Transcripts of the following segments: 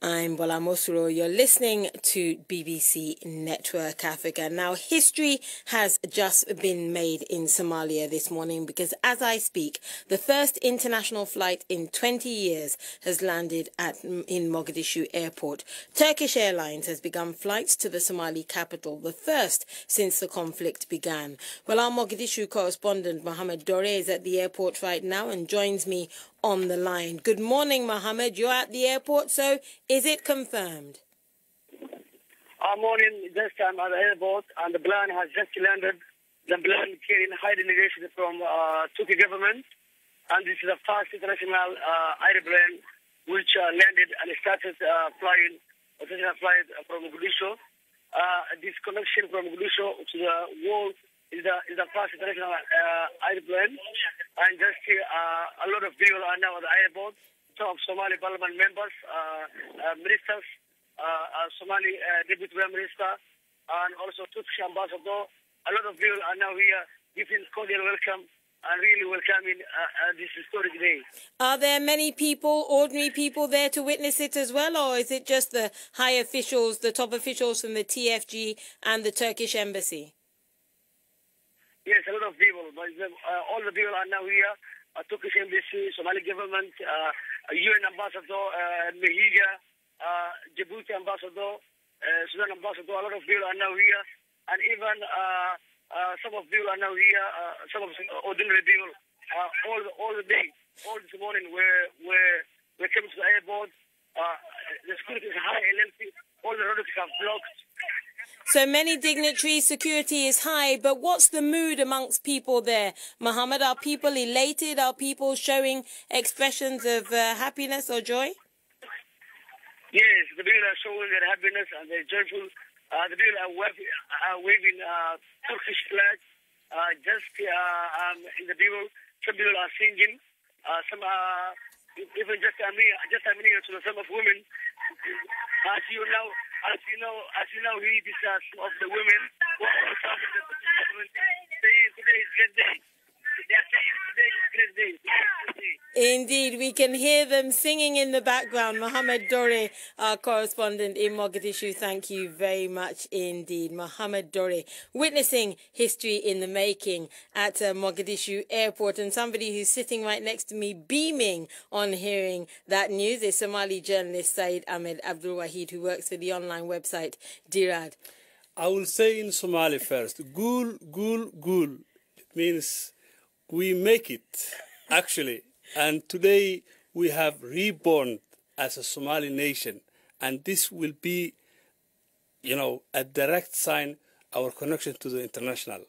I'm Bola Mosuro. You're listening to BBC Network Africa. Now, history has just been made in Somalia this morning because as I speak, the first international flight in 20 years has landed in Mogadishu Airport. Turkish Airlines has begun flights to the Somali capital, the first since the conflict began. Well, our Mogadishu correspondent, Mohammed Dore, is at the airport right now and joins me on the line. Good morning, Mohammed. You're at the airport, so is it confirmed? Morning, just I'm at the airport, and the plane has just landed. The plane carrying high delegation from Turkey government, and this is the first international airplane which landed and started flying from Mogadishu. This connection from Mogadishu to the world is the first international airplane, and just a lot of people are now at the airport. Some Somali parliament members, ministers, Somali deputy prime minister, and also Turkish ambassador. A lot of people are now here giving cordial welcome and really welcoming this historic day. Are there many people, ordinary people there to witness it as well, or is it just the high officials, the top officials from the TFG and the Turkish embassy? Yes, a lot of people, but all the people are now here. Turkish embassy, Somali government, UN ambassador, Mehiga, Djibouti ambassador, Sudan ambassador. A lot of people are now here, and even some of people are now here. Some of ordinary people, all the day, all this morning, we came to the airport. The security is high, all the roads are blocked. So many dignitaries, security is high, but what's the mood amongst people there? Mohammed, are people elated? Are people showing expressions of happiness or joy? Yes, the people are showing their happiness and they're joyful. The people are waving Turkish flags. In the people, some people are singing. Some are even just a minute to some of women. As you know, we discuss some of the women who are saying today is great day. They are saying today is great day. Indeed, we can hear them singing in the background. Mohammed Dore, our correspondent in Mogadishu, thank you very much indeed. Mohammed Dore, witnessing history in the making at Mogadishu Airport, and somebody who's sitting right next to me beaming on hearing that news is Somali journalist Said Ahmed Abdul Wahid, who works for the online website Dirad. I will say in Somali first, Gul, Gul, Gul. It means we make it, actually. And today we have reborn as a Somali nation. And this will be, a direct sign our connection to the international,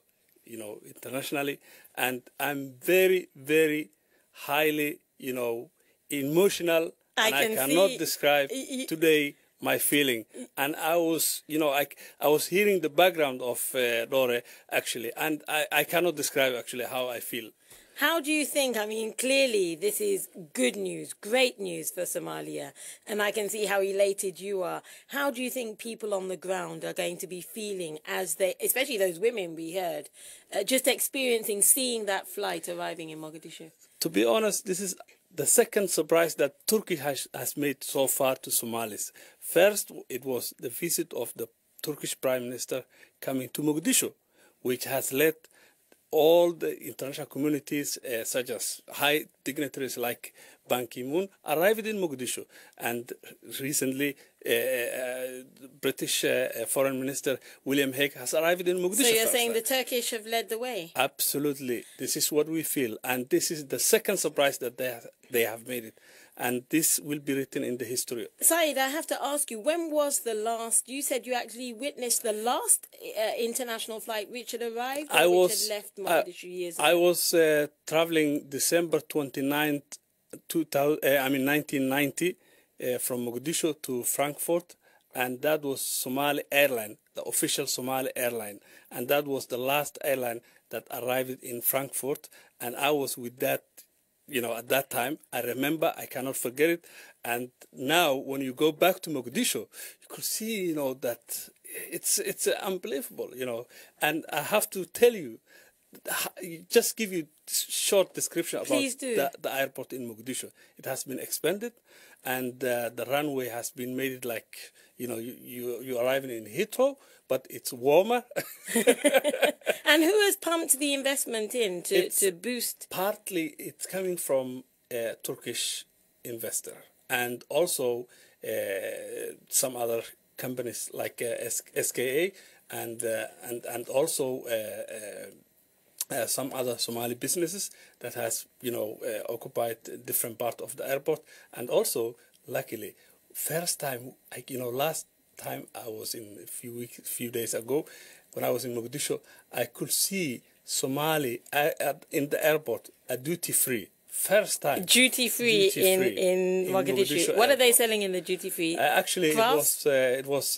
internationally. And I'm very, very highly, emotional. And I cannot describe today my feeling. And I was, I was hearing the background of Dore, actually, and I cannot describe actually how I feel. How do you think, clearly this is good news, great news for Somalia, and I can see how elated you are. How do you think people on the ground are going to be feeling as they, especially those women we heard, just experiencing, seeing that flight arriving in Mogadishu? To be honest, this is the second surprise that Turkey has made so far to Somalis. First, it was the visit of the Turkish Prime Minister coming to Mogadishu, which has led all the international communities, such as high dignitaries like Ban Ki-moon, arrived in Mogadishu. And recently, British Foreign Minister William Hague has arrived in Mogadishu. So you're saying the Turkish have led the way? Absolutely. This is what we feel. And this is the second surprise that they have made it. And this will be written in the history. Saeed, I have to ask you, when was the last, you said you actually witnessed the last international flight which had arrived, which had left Mogadishu years ago? I was traveling December 29th, 1990, from Mogadishu to Frankfurt, and that was Somali Airline, the official Somali airline. And that was the last airline that arrived in Frankfurt, and I was with that. At that time, I remember, I cannot forget it. And now, when you go back to Mogadishu, you could see, that it's unbelievable, And I have to tell you, just give you short description about the airport in Mogadishu. It has been expanded, and the runway has been made it like, you're arriving in Heathrow, but it's warmer. And who has pumped the investment in to boost? Partly it's coming from a Turkish investor, and also some other companies like SKA, and also some other Somali businesses that has occupied different part of the airport. And also, luckily, first time, last time I was in few days ago, when I was in Mogadishu, I could see Somali in the airport, a duty free. First time. Duty free in Mogadishu. What are they selling in the duty free? Actually, it was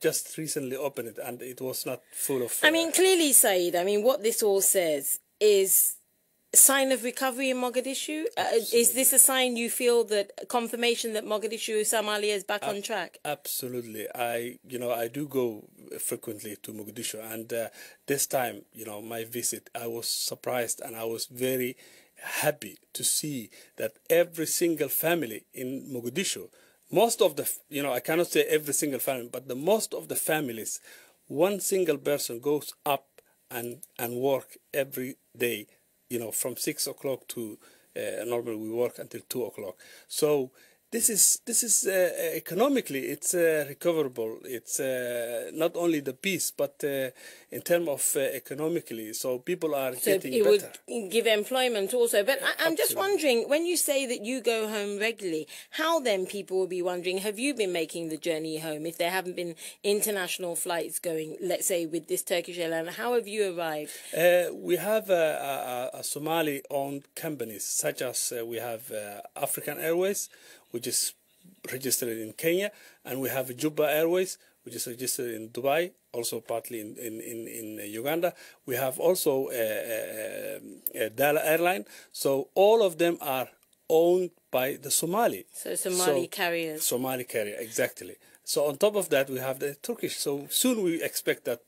just recently opened, and it was not full of. I mean, clearly, Said. I mean, what this all says is a sign of recovery in Mogadishu. Is this a sign, you feel, that confirmation that Mogadishu, Somalia is back on track? Absolutely. I do go frequently to Mogadishu, and this time, my visit, I was surprised, and I was very happy to see that every single family in Mogadishu, most of the, I cannot say every single family, but the most of the families, one single person goes up and work every day, from 6 o'clock to normally we work until 2 o'clock. So this is economically it's recoverable. It's not only the peace, but in terms of economically. So people are getting better. It would give employment also. But I'm just wondering, when you say that you go home regularly, how then people will be wondering, have you been making the journey home if there haven't been international flights going, let's say, with this Turkish Airline? How have you arrived? We have a Somali-owned companies, such as we have African Airways, which is registered in Kenya, and we have Juba Airways, which is registered in Dubai, also partly in Uganda. We have also Dala Airline. So all of them are owned by the Somali. So Somali carriers. Somali carrier, exactly. So on top of that, we have the Turkish. So soon we expect that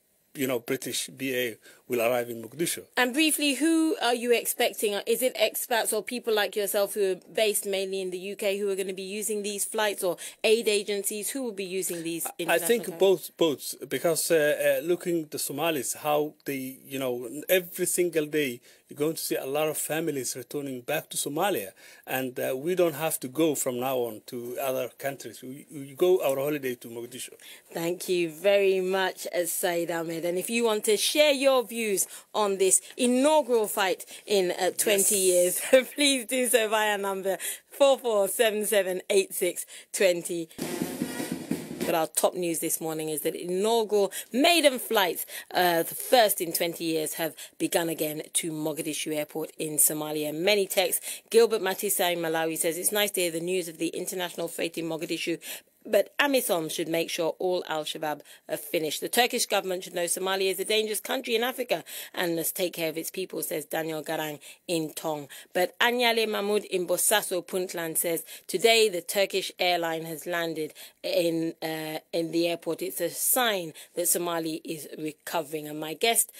British BA will arrive in Mogadishu. And briefly, who are you expecting? Is it expats or people like yourself who are based mainly in the UK who are going to be using these flights, or aid agencies? Who will be using these international I think both, because looking the Somalis, how they, every single day you're going to see a lot of families returning back to Somalia, and we don't have to go from now on to other countries. We go our holiday to Mogadishu. Thank you very much, Said Ahmed. And if you want to share your views on this inaugural fight in 20 years, please do so via number 44778620. But our top news this morning is that inaugural maiden flights, the first in 20 years, have begun again to Mogadishu Airport in Somalia. Many texts. Gilbert Matisai in Malawi says, it's nice to hear the news of the international freight in Mogadishu, but AMISOM should make sure all Al-Shabaab are finished. The Turkish government should know Somalia is a dangerous country in Africa and must take care of its people, says Daniel Garang in Tong. But Anyale Mahmoud in Bosaso, Puntland, says, today the Turkish airline has landed in the airport. It's a sign that Somalia is recovering. And my guest,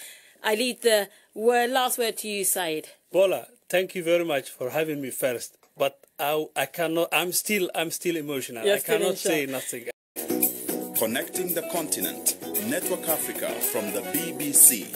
I leave the last word to you, Said. Bola, thank you very much for having me first. But I cannot. I'm still emotional. I cannot say nothing. Connecting the continent. Network Africa from the BBC.